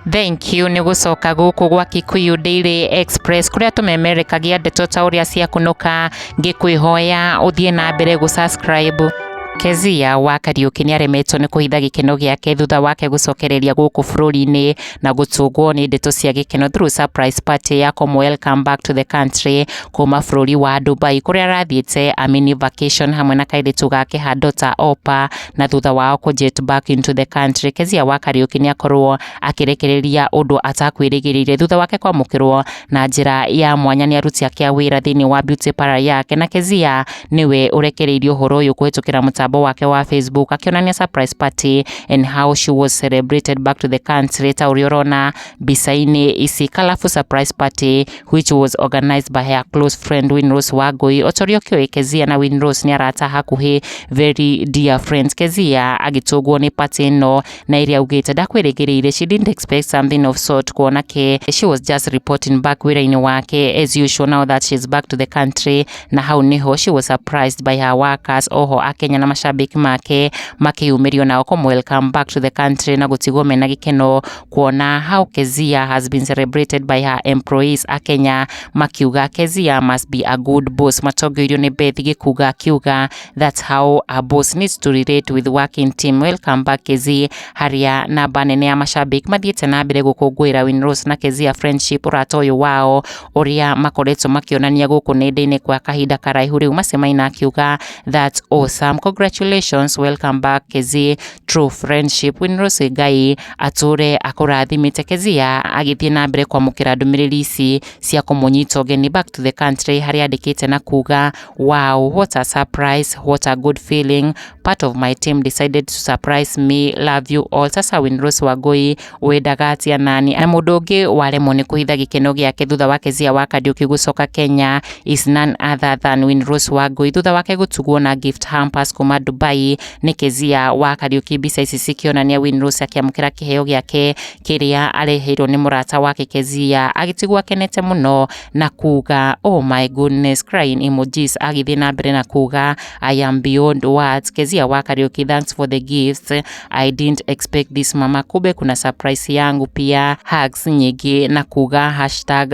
Thank you ni gucoka guku gwa Kikuyu DailyExpress kuria tumemerekagia ndeto ta uria cia kunuka ngikwihoya uthie na mbere gu subscribe. KEZIAH wa Kariuki ni aremetwo ni kuhitha gikeno giake thutha wake gucokereria guku bururi-ini na gutungwo ni ndeto cia gikeno through surprise party ya welcome back to the country kuma bururi wa Dubai kuria arathiete a mini vacation hamwe na kairitu gake Hadota Opa na thutha wao ku jet back into the country. KEZIAH wa Kariuki ni akorwo akirekereria undu atakwirigirire thutha wake kwamukirwo na njira ya mwanya ni aruti ake a wira thiini wa beauty parlor yake, na KEZIAH niwe urekereirio horo uyu kuhitukira mtambo wake wa Facebook akionania surprise party and how she was celebrated back to the country ta uria urona bisaini isi colorful surprise party which was organized by her close friend Winrose Wangui. Otorio kio KEZIAH na Winrose ni arata hakuhi very dear friends. KEZIAH agitugwo ni party no na Iria augîte ndakwîrîgîrîire she didn't expect something of sort. Kuona Ke she was just reporting back wiraini wake as usual now that she's back to the country, na how Niho she was surprised by her workers oho akenya na mashabiki make makiumirio nao ko welcome back to the country na gutigwo mena gikeno kuona how KEZIAH has been celebrated by her employees akenya makiuga KEZIAH must be a good boss. Matogeirio ni Beth gikuga kiuga that's how a boss needs to relate with working team. Welcome back KEZIAH haria na banene ya mashabiki mathiete na mbere gukungwira Winrose na KEZIAH friendship urata uyu wao uria makoretwo makionania guku nenda-ini kwa kahinda karaihu riu macemaina akiuga that's awesome, congratulations, welcome back KEZIAH, true friendship. Winrose Ngai ature akurathimite. KEZIAH agithie na mbere kwamukira ndumiriri ici cia kumunyita ugeni back to the country haria andikite na kuga wow, what a surprise, what a good feeling, part of my team decided to surprise me, love you all. Sasa Winrose Wangui wendaga atia nani na mundu ungi waremwo ni kuhitha gikeno giake thutha wa KEZIAH wa Kariuki gucoka Kenya is none other than Winrose Wangui thutha wake gutugwo na gift hampers kuma Dubai. Ni KEZIAH wa Kariuki mbica ici cikionania Winrose akiamukira kiheo giake kiria areheirwo ni murata wake KEZIAH agitigwo akenete muno na kuga oh my goodness, crying emojis agithie na mbere na kuga I am beyond words. KEZIAH wa Kariuki, thanks for the gifts, I didn't expect this mama, kube kuna surprise yangu pia, hugs nyingi na kuga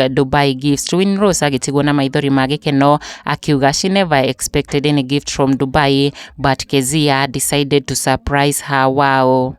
#Dubai gifts. Winrose agitigwo na maithori ma gikeno akiuga she never expected any gift from Dubai but KEZIAH decided to surprise her. Wow.